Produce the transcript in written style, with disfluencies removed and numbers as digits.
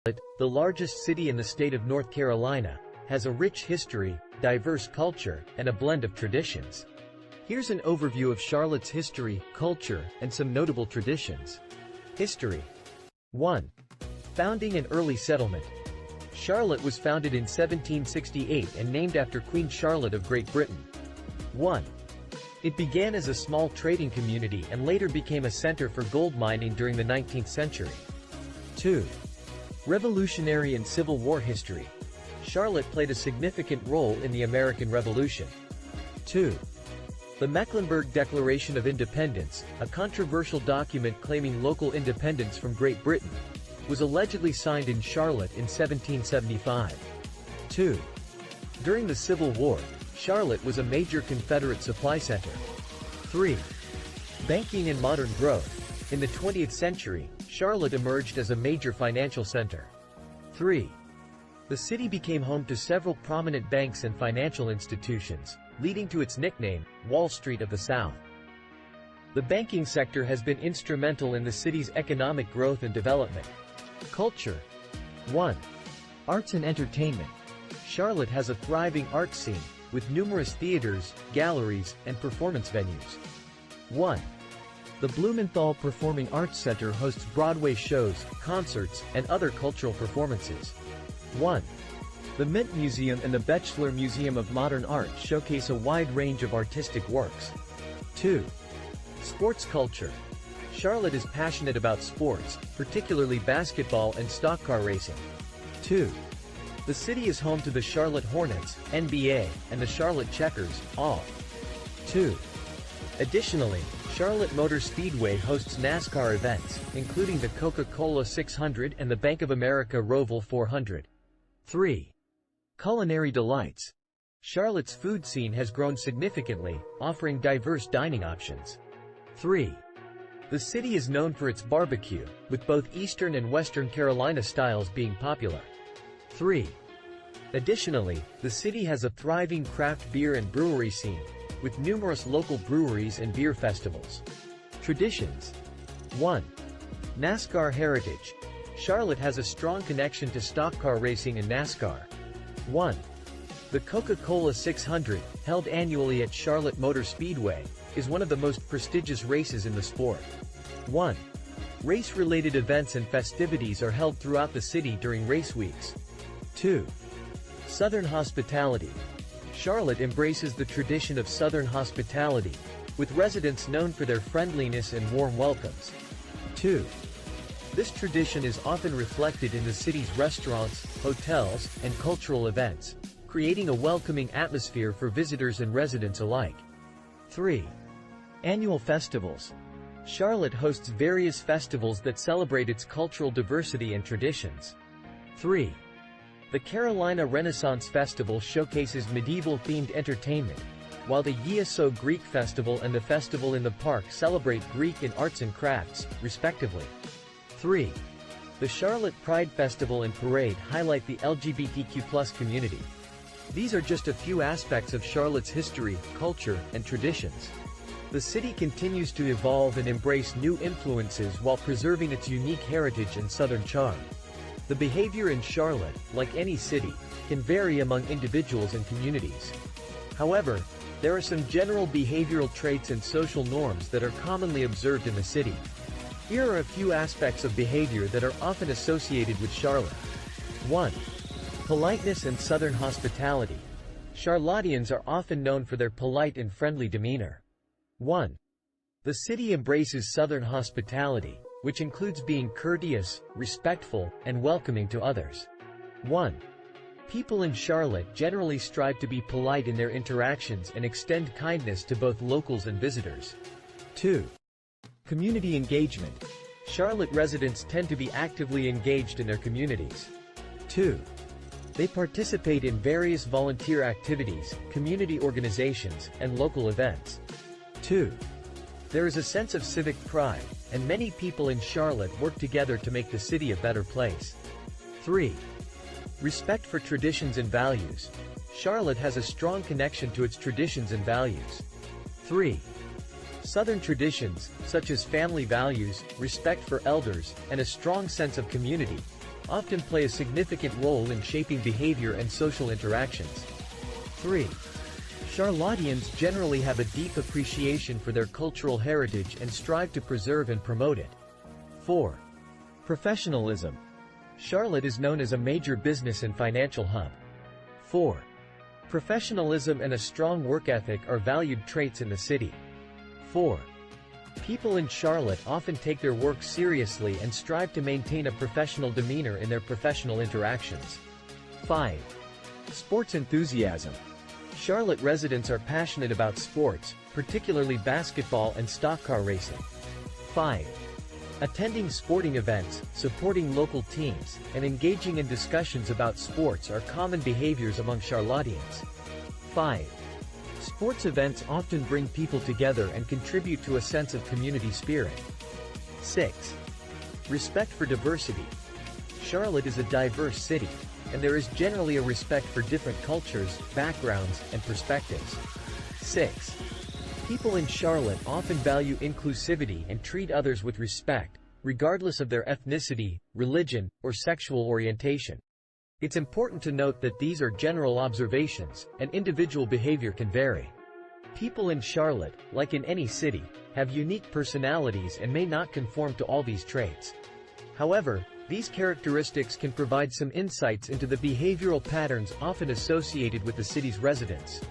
the largest city in the state of North Carolina, has a rich history, diverse culture, and a blend of traditions. Here's an overview of Charlotte's history, culture, and some notable traditions. History. 1. Founding and early settlement. Charlotte was founded in 1768 and named after Queen Charlotte of Great Britain. 1. It began as a small trading community and later became a center for gold mining during the 19th century. 2. Revolutionary and Civil War history. Charlotte played a significant role in the American Revolution. 2. The Mecklenburg Declaration of Independence, a controversial document claiming local independence from Great Britain, was allegedly signed in Charlotte in 1775. 2. During the Civil War, Charlotte was a major Confederate supply center. 3. Banking and modern growth. In the 20th century, Charlotte emerged as a major financial center. 3. The city became home to several prominent banks and financial institutions, leading to its nickname, Wall Street of the South. The banking sector has been instrumental in the city's economic growth and development. Culture. 1. Arts and entertainment. Charlotte has a thriving art scene, with numerous theaters, galleries, and performance venues. 1. The Blumenthal Performing Arts Center hosts Broadway shows, concerts, and other cultural performances. 1. The Mint Museum and the Bechler Museum of Modern Art showcase a wide range of artistic works. 2. Sports culture. Charlotte is passionate about sports, particularly basketball and stock car racing. 2. The city is home to the Charlotte Hornets, NBA, and the Charlotte Checkers, ALL. 2. Additionally, Charlotte Motor Speedway hosts NASCAR events, including the Coca-Cola 600 and the Bank of America Roval 400. 3. Culinary delights. Charlotte's food scene has grown significantly, offering diverse dining options. 3. The city is known for its barbecue, with both Eastern and Western Carolina styles being popular. 3. Additionally, the city has a thriving craft beer and brewery scene, with numerous local breweries and beer festivals. Traditions. 1. NASCAR heritage. Charlotte has a strong connection to stock car racing and NASCAR. 1. The Coca-Cola 600, held annually at Charlotte Motor Speedway, is one of the most prestigious races in the sport. 1. Race-related events and festivities are held throughout the city during race weeks. 2. Southern hospitality. Charlotte embraces the tradition of Southern hospitality, with residents known for their friendliness and warm welcomes. 2. This tradition is often reflected in the city's restaurants, hotels, and cultural events, creating a welcoming atmosphere for visitors and residents alike. 3. Annual festivals. Charlotte hosts various festivals that celebrate its cultural diversity and traditions. 3. The Carolina Renaissance Festival showcases medieval-themed entertainment, while the Yeso Greek Festival and the Festival in the Park celebrate Greek and arts and crafts, respectively. 3. The Charlotte Pride Festival and Parade highlight the LGBTQ+ community. These are just a few aspects of Charlotte's history, culture, and traditions. The city continues to evolve and embrace new influences while preserving its unique heritage and Southern charm. The behavior in Charlotte, like any city, can vary among individuals and communities. However, there are some general behavioral traits and social norms that are commonly observed in the city. Here are a few aspects of behavior that are often associated with Charlotte. 1. Politeness and Southern hospitality. Charlotteans are often known for their polite and friendly demeanor. 1. The city embraces Southern hospitality, which includes being courteous, respectful, and welcoming to others. 1. People in Charlotte generally strive to be polite in their interactions and extend kindness to both locals and visitors. 2. Community engagement. Charlotte residents tend to be actively engaged in their communities. 2. They participate in various volunteer activities, community organizations, and local events. 2. There is a sense of civic pride, and many people in Charlotte work together to make the city a better place. 3. Respect for traditions and values. Charlotte has a strong connection to its traditions and values. 3. Southern traditions, such as family values, respect for elders, and a strong sense of community, often play a significant role in shaping behavior and social interactions. 3. Charlotteans generally have a deep appreciation for their cultural heritage and strive to preserve and promote it. 4. Professionalism. Charlotte is known as a major business and financial hub. 4. Professionalism and a strong work ethic are valued traits in the city. 4. People in Charlotte often take their work seriously and strive to maintain a professional demeanor in their professional interactions. 5. Sports enthusiasm. Charlotte residents are passionate about sports, particularly basketball and stock car racing. 5. Attending sporting events, supporting local teams, and engaging in discussions about sports are common behaviors among Charlotteans. 5. Sports events often bring people together and contribute to a sense of community spirit. 6. Respect for diversity. Charlotte is a diverse city, and there is generally a respect for different cultures, backgrounds, and perspectives. 6. People in Charlotte often value inclusivity and treat others with respect, regardless of their ethnicity, religion, or sexual orientation. It's important to note that these are general observations, and individual behavior can vary. People in Charlotte, like in any city, have unique personalities and may not conform to all these traits. However, these characteristics can provide some insights into the behavioral patterns often associated with the city's residents.